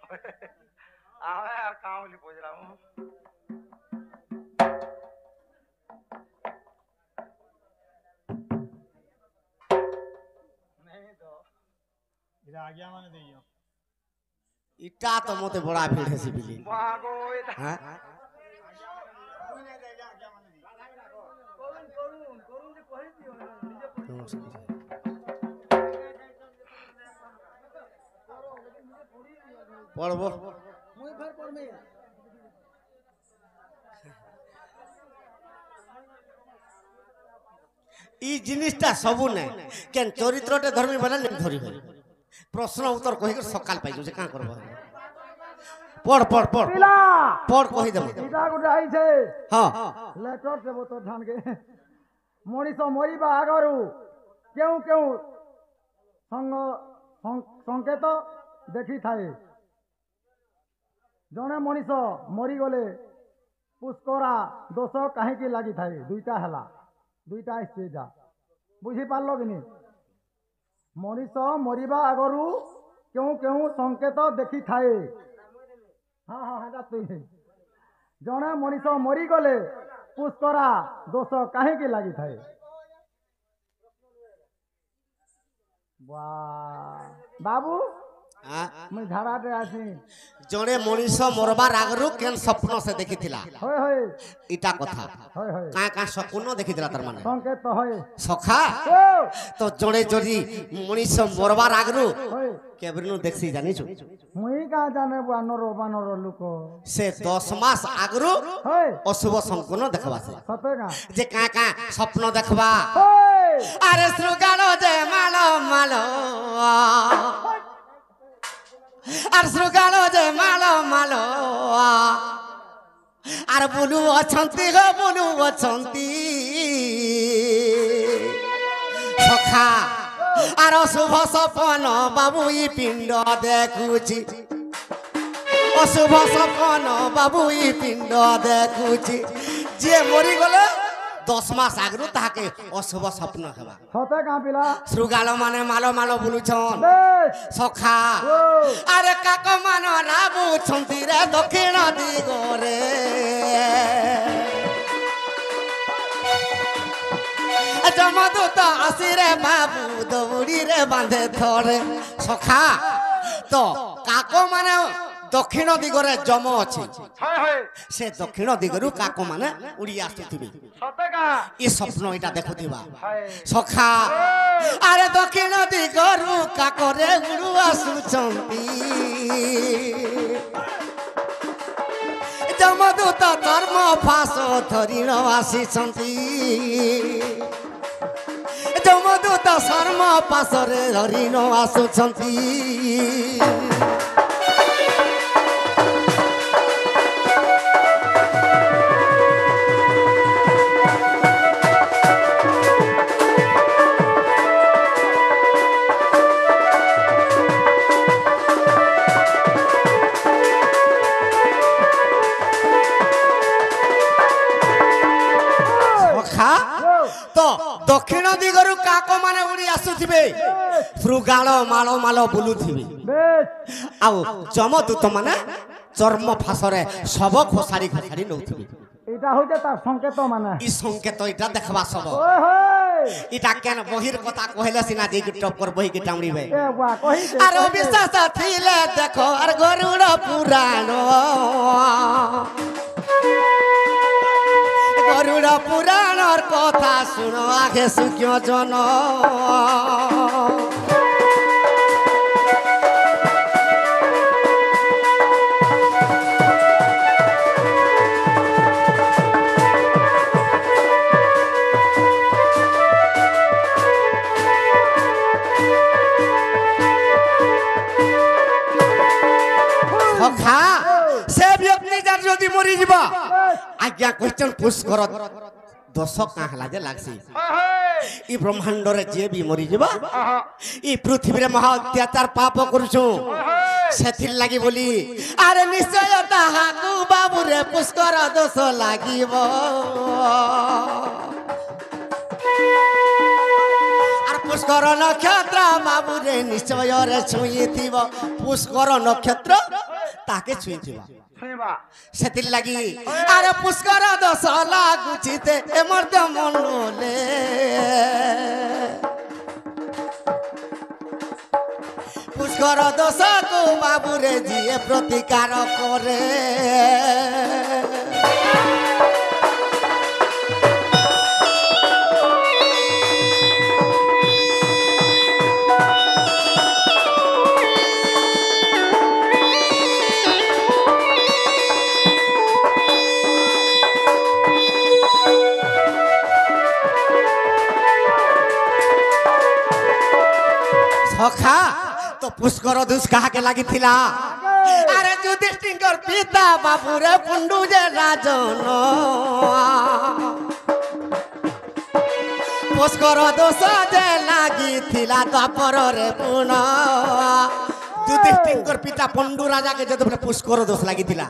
आवे यार काम वाली पूछ रहा हूँ नहीं तो इधर आ गया माने दियो इटा तो मोते बड़ा भीड़ है सिबिली भागो हां करून जे कहि दियो निजे पढ़बो मुई घर पर में ई जिनिसटा सबु नै केन चरित्रटे धर्मी बना नै धरि हो प्रश्न उत्तर कहि कर सकाल पाइ जे का करबो पढ़ पढ़ पढ़ पिला पढ़ कहि देबो सीधा गुडा आई छे हां लेटर से तो ठान के मनीष मरिबा आगरु केउ केउ संकेत देखि थाए जने मनीष मरी गले पुष्करा दोष कहीं लगी थाए दुईटा हला दुईटा स्टेज बुझी पारल कि मनीष मरिबा आगरु केउ केउ संकेत देखि थाए हाँ हाँ हाँ तुई जने मनीष मरी गले पुष्करा दोष कहीं लगी थाए बाबू मैं झाड़ाटे आसी जने मनीष मरबार आगरु केन स्वप्न से देखिथिला होय होय इटा कथा होय होय का का सपन देखिथिला तार माने संकेत तो होय सखा तो जने जरी मनीष मरबार आगरु होय केबरनु देखसी जानि छु मुई का जाने बानर लोक से 10 मास आगरु होय अशुभ संकुन देखबा से सते का जे का स्वप्न देखबा होय अरे श्रुगालो जे मालो मालो अरे श्रुगालो जे मालो मालो अरे बुलु अछंती हो बुलु अछंती सखा अरे शुभ सपन बाबू ई पिंड देखुची अशुभ सपन बाबू ई पिंड देखुची जे मरी गले 10 मास आगरु ताके अशुभ स्वप्न हेबा सते का पिला श्रुगाल माने मालो मालो बुलुछन सखा ओ अरे काक मान राबु छंती रे दक्षिण दिगरे जमदूत आसिरे बाबू दौड़ी रे बांधे थरे सखा तो काको माने दक्षिण दिगरे जम अछि हाय हाय से दक्षिण दिगरु काको माने उड़ी आसुथिबे सते का ई स्वप्न इटा देखुथिबा हाय सखा अरे दक्षिण दिगरु काकरे उड़ु आसुचंती जमदूत धर्म फास धरिण आसीचंती जमदूत शर्म पासरे धरिण आसुचंती तो दक्षिण दिगरु काको माने उड़ी आसुथिबे श्रुगाल मालो मालो बुलुथिबे आउ जमदूत माने चर्म फासरे सब खोसारी खोसारी नउथिबे एटा होते तार संकेत माने ई संकेत इटा देखबा सब ओए होय इटा केन बहिर कथा कहले सिना जे टप कर बहि के टामड़ीबे ए बा कहि दे अरे विश्वास थिले देखो अर गरुड़ पुराण गरुड़ पुराण कथा सुनो आगे सुक्यो जन सखा से व्यक्ति जार जदि मरि जिबा आज्ञा क्वेश्चन पुश कर दोष का हला जे लागसी ई ब्रह्मांड रे जे भी मरि जिबा ई पृथ्वी रे महा अत्याचार पाप करछु सेथिर लागी बोली अरे निश्चय ताहाकू बाबू रे पुष्कर दोष लागिबो आर पुष्कर नक्षत्र बाबू रे निश्चय रे छुईथिबो पुष्कर नक्षत्र তাকে ছুঁইছিবা শুনিবা সেতির লাগি আরে পুষ্কর দোষ লাগুছিতে এমর দে মনলে পুষ্কর দোষ কো বাবুরে জিয়ে প্রতিকার করে সখা তো পুষ্কর দোষ কাহাকে লাগিছিলা আরে যুধিষ্ঠির পিতা বাবুরে পুণ্ডু যে রাজন পুষ্কর দোষ যে লাগিছিলা দ্বাপরে পুন যুধিষ্ঠির পিতা পণ্ডু রাজাকে যেতবে পুষ্কর দোষ লাগিছিলা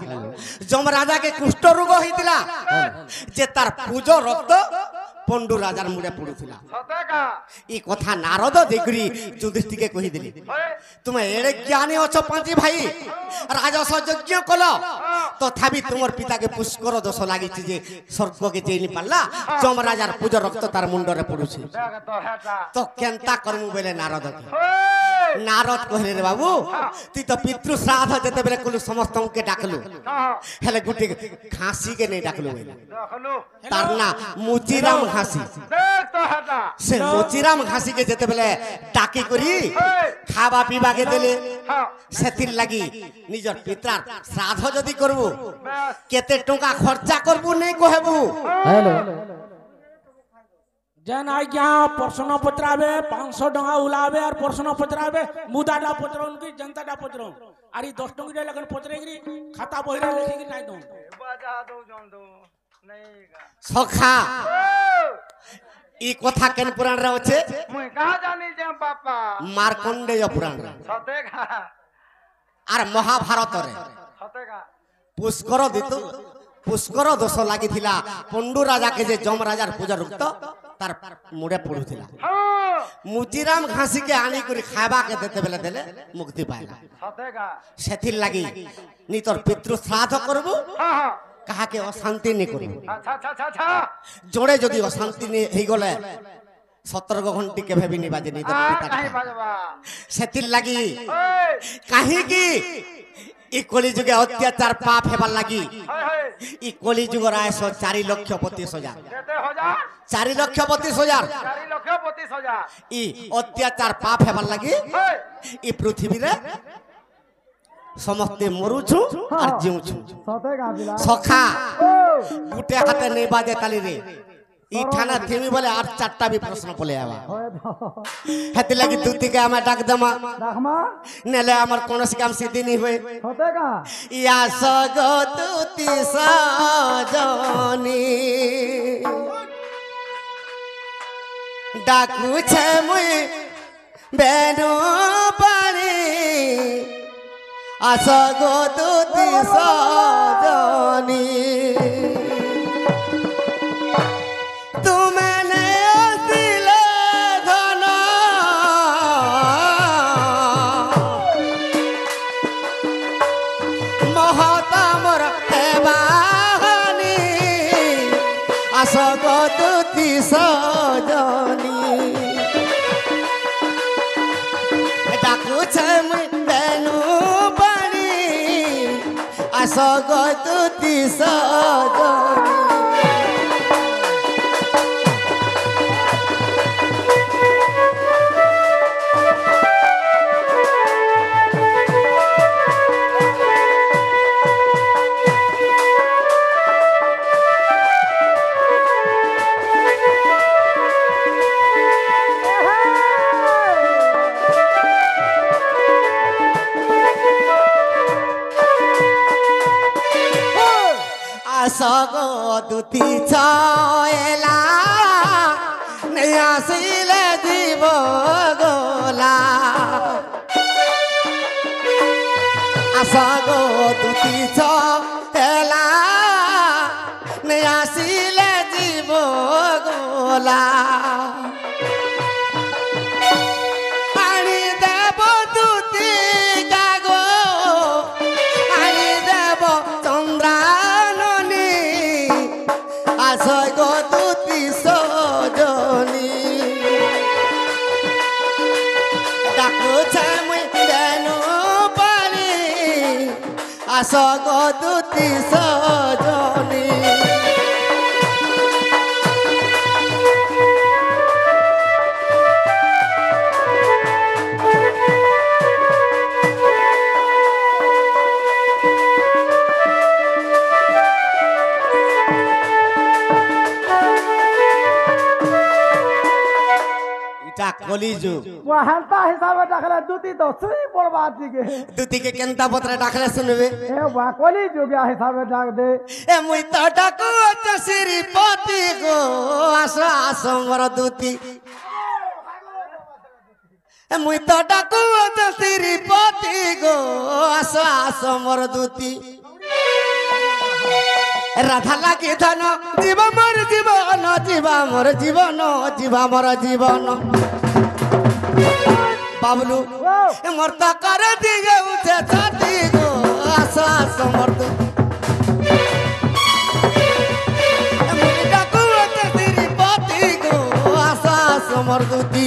যম রাজাকে কুষ্ঠ রোগ হইতিলা যে তার পূজ রক্ত পণ্ডু রাজার মুড়ে পড়ুছিলা সতেকা এই কথা নারদ দেখি যুধিষ্ঠিকে কহিদেলি তুমি এড়ে জ্ঞানী অছ পাঁচি ভাই রাজস যজ্ঞ কল তথাপি তোমার পিতাকে পুষ্কর দোষ লাগিছে যে স্বর্গকে চেইনি পারলা যম রাজার পূজ রক্ত তার মুন্ডরে পড়ুছে দেখ তো হেটা তো কেনতা করমু বলে নারদকে ওই নারদ কহিলে রে বাবু তুই তো পিতৃ শ্রাদ্ধ যেতেবেলে কলু সমস্তকে ডাকলু হেলে গোটে ঘাসিকে নেই ডাকলু বলে দেখলু তার না মুচিরাম ঘাসি দেখ তো হেটা সে মুচিরাম ঘাসিকে যেতেবেলে ডাকি করি খাবা পিবাকে দেলে হ্যাঁ সেতির লাগি নিজর পিতার শ্রাদ্ধ যদি করবু বেশ কেতে টঙ্কা খরচা করবু নেই কহেবু হ্যালো যেন আজ্ঞা প্রশ্ন পচরাবে 500 টাকা উলাবে আর প্রশ্ন পচরাবে মুদাটা পচরন কি জনতাটা পচরন আর এই 10 টাকা লেখেন পচরেগি খাতা বহিরে লেখিকি নাই দন বাজা দো জন্দু নেইগা সখা এই কথা কেন পুরাণ রে আছে মুই কাহা জানি যে বাপা মার্কন্ডেয় পুরাণ রে সতেকা আর মহাভারতরে সতেকা পুষ্কর দিত পুষ্কর দোষ লাগিছিলা পণ্ডু রাজাকে যে যম রাজার পূজা রুক্ত তার মুড়ে পড়ুছিলা হ্যাঁ মুচিরাম ঘাসিকে আনি করে খাইবাকে দেতে বেলে দেলে মুক্তি পাইলা সতেকা সেথির লাগি নি তোর পিতৃ শ্রাদ্ধ করবু হ্যাঁ হ্যাঁ কাহাকে অশান্তি নি করবু আচ্ছা আচ্ছা আচ্ছা আচ্ছা জোড়ে যদি অশান্তি নি হই গলে সতর্ক ঘন্টি কে ভেবি নি বাজে নি তোর আর পিতা কাহি বাজবা সেথির লাগি ওই কাহিকি ই কলি যুগে অত্যাচার পাপ হেবার লাগি হাই হাই ই কলি যুগর আয়স 4,25,000 যেতে হাজার 4,25,000 4 লক্ষ 25,000 ই অত্যাচার পাপ হেবার লাগি হাই ই পৃথিবীরে সমস্তে মরুছু আর জিউছু সতে গাবিলা সখা ও গুটে হাতে নেই বাজে তালি রে ই থানা থেমি বলে আর 4টা বি প্রশ্ন পলে আবা হয় তো হাতে লাগি দুতিকে আমার ডাক দেমা রাখমা নেলে আমার কোনসি কাম সিদ্ধি নি হয়ে সতে গা ইয়া সগতুতি সজনি ডাকুছে মুই বেনু পানি আসগতুতি সজনি তুমে নে আসিলে ধন মহতামর হেবানি আসগতুতি সজনি ডাকুছে মুই বেনু পানি আসগতুতি সজনি আসগতুতি ছয়লা নেই আসিলে দিব গোলা আসগতুতি ছয়লা নেই আসিলে দিব গোলা আনি দেব দুতি গাগো আনি আস গো দুতি সজনী এটা কলিযুগ হেলতা হিসাবে ডাকলে দুটি তো সুই পড়বা দিকে দুতিকে কেনতা পত্রে ডাকলে শুনবে এ বা কলি যুগিয়া হিসাবে ডাক দে এ মুই তো ডাকু শ্রীপতি গো আস আস মোর দুতি এ মুই তো ডাকু শ্রীপতি গো আস আস মোর দুতি রাধা লাগি ধন জীব মোর জীবন জীবা মোর জীবন জীবা মোর জীবন বাবলু মোর তো করে দিগে উঠে ছাতি গো আস আস মোর দুতি মুই ডাকু শ্রীপতি গো আস আস মোর দুতি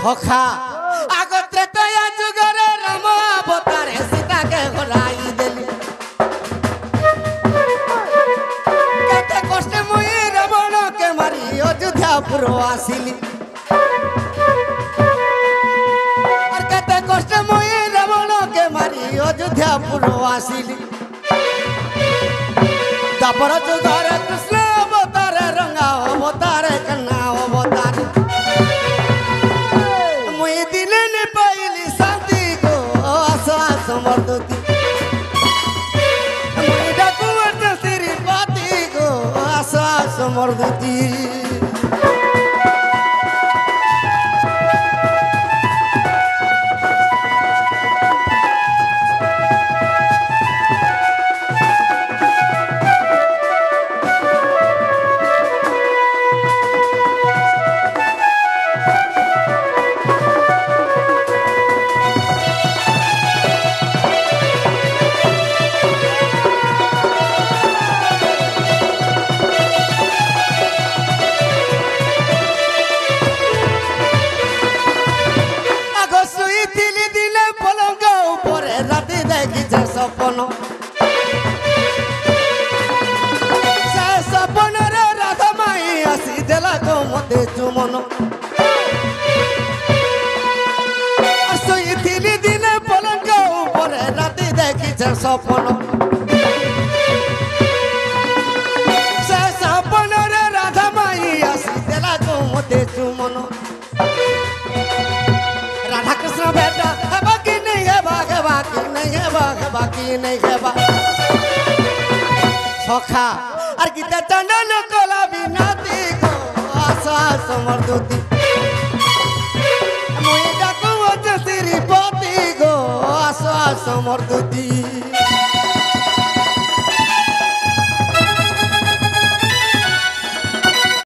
সখা আগত্রে তয়া যুগরে রাম অবতারে সীতাকে হরাই দেলি কেতে কষ্টে মুই রাবণকে মারি অযোধ্যাপুর আসিলি আর কেতে কষ্টে মুই রাবণকে মারি অযোধ্যাপুর আসিলি তারপর যুগরে কৃষ্ণ অবতারে রঙা অবতারে কন্যা অবতারে সমর্দতি মুই ডাকু শ্রীপতি গো আস সমর্দতি সপন সে সপনের রাধা মাই আসি দেলা গো মতে চুমন শুইଥିଲି দিনে পলঙ্ক উপরে রাতি দেখিছে সপন সে সপনের রাধা মাই আসি দেলা গো মতে চুমন রাধা কৃষ্ণ বেটা হেবা কি নেই হেবা হেবা কি নেই হেবা হেবা কি নেই হেবা সখা আর গীতা চন্দন কলা বিনাতি গো আস আস মোর দুতি মুই ডাকু শ্রীপতি গো আস আস মোর দুতি